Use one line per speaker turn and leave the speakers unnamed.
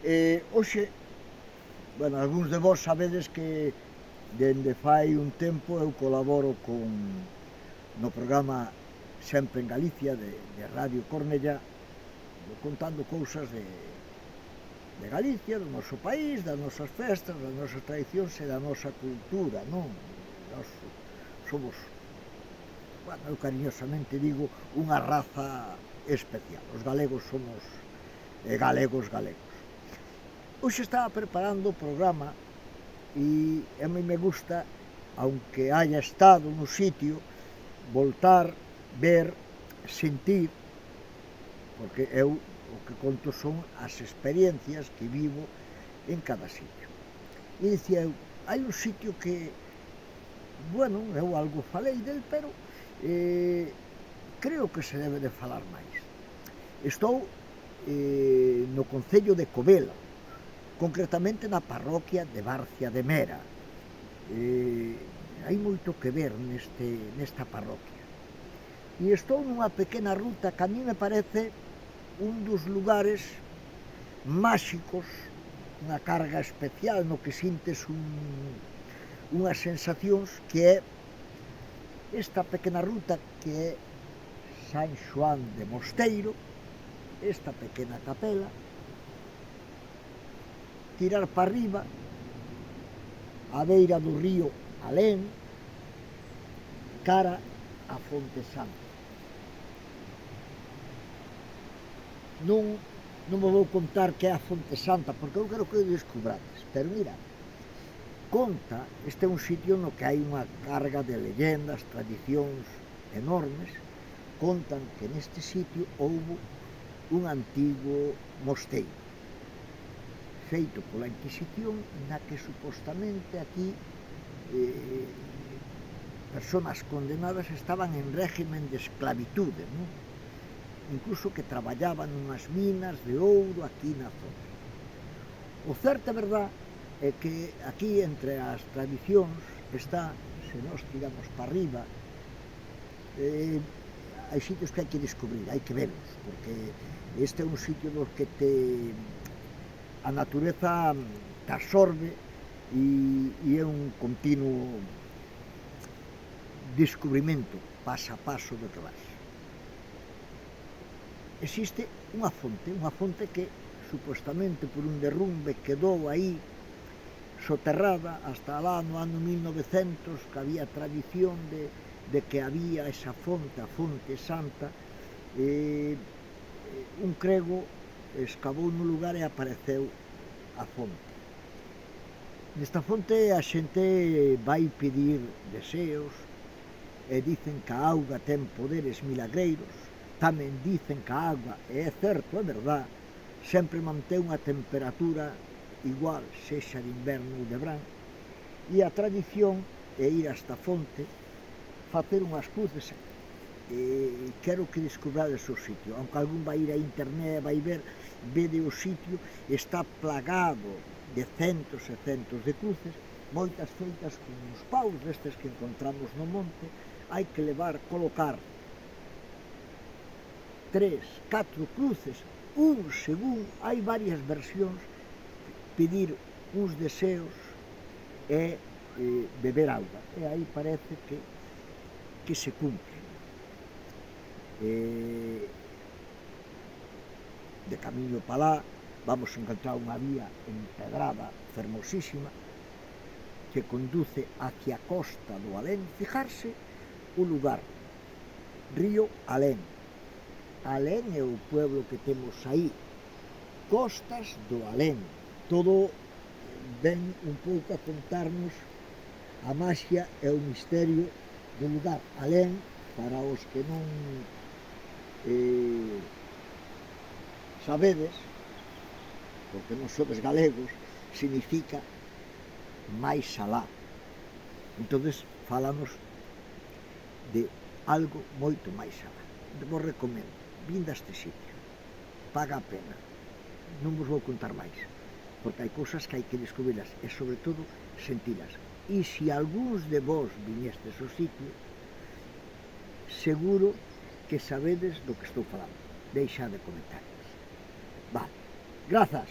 Hoxe, bueno, algúns de vos sabedes que dende fai un tempo eu colaboro no programa Sempre en Galicia de Radio Cornellá, contando cousas de Galicia, do noso país, das nosas festas, das nosas tradicións e da nosa cultura, non? Nós somos, bueno, eu cariñosamente digo, unha raza especial. Os galegos somos galegos. Hoxe estaba preparando o programa e a mí me gusta, aunque haya estado no sitio, voltar, ver, sentir, porque eu o que conto son as experiencias que vivo en cada sitio. E dicía eu, hai un sitio que, bueno, eu algo falei del, pero creo que se debe de falar máis. Estou no concello de Covelo, concretamente na parroquia de Barcia de Mera. Hai moito que ver nesta parroquia. E estou nunha pequena ruta que a mí me parece un dos lugares máxicos, unha carga especial no que sintes unhas sensacións, que é esta pequena ruta que é San Xoán de Mosteiro, esta pequena capela, tirar para arriba, a beira do río Alén, cara a Fonte Santa. Non vos vou contar que é a Fonte Santa, porque eu quero que o descubrades, pero mira, conta, este é un sitio no que hai unha carga de leyendas, tradicións enormes. Contan que neste sitio houbo un antigo mosteiro feito pola Inquisición, na que supostamente aquí persoas condenadas estaban en régimen de esclavitude, non? Incluso que traballaban nunhas minas de ouro aquí na zona. O certo é verdad é que aquí entre as tradicións está, se nós tiramos para arriba, hai sitios que hai que descubrir, hai que verlos, porque este é un sitio nos que a natureza te absorbe e é un continuo descubrimento, paso a paso do que vas. Existe unha fonte que supostamente por un derrumbe quedou aí soterrada hasta lá no ano 1900, que había tradición de que había esa fonte, a Fonte Santa. Un crego escavou no lugar e apareceu a fonte. Nesta fonte a xente vai pedir deseos e dicen que a auga ten poderes milagreiros. Tamén dicen que a auga, e é certo, é verdad, sempre mantén unha temperatura igual, sexa de inverno ou de verán. E a tradición é ir a esta fonte, facer unhas cruces. Quero que descubrades o sitio, aunque algún vai ir a internet e vai ver, vede o sitio, está plagado de centos e centos de cruces, moitas feitas con uns paus destes que encontramos no monte. Hai que colocar 3, 4 cruces, según, hai varias versións, pedir uns deseos e beber auga, e aí parece que se cumpre. De camiño para lá vamos a encontrar unha vía empedrada fermosísima que conduce hacia a costa do Alén. Fijarse o lugar, río Alén. Alén é o pueblo que temos aí, costas do Alén. Todo ven un pouco a contarnos a maxia e o misterio do lugar. Alén, para os que non sabedes, porque non sodes galegos, significa máis alá. Entonces falamos de algo moito máis alá. Vos recomendo, vindo a este sitio, paga a pena. Non vos vou contar máis, porque hai cousas que hai que descubrirlas e sobre todo sentilas. E se algúns de vos viñestes ao sitio, seguro que sabedes do que estou falando. Deixade comentarios. Vale, grazas.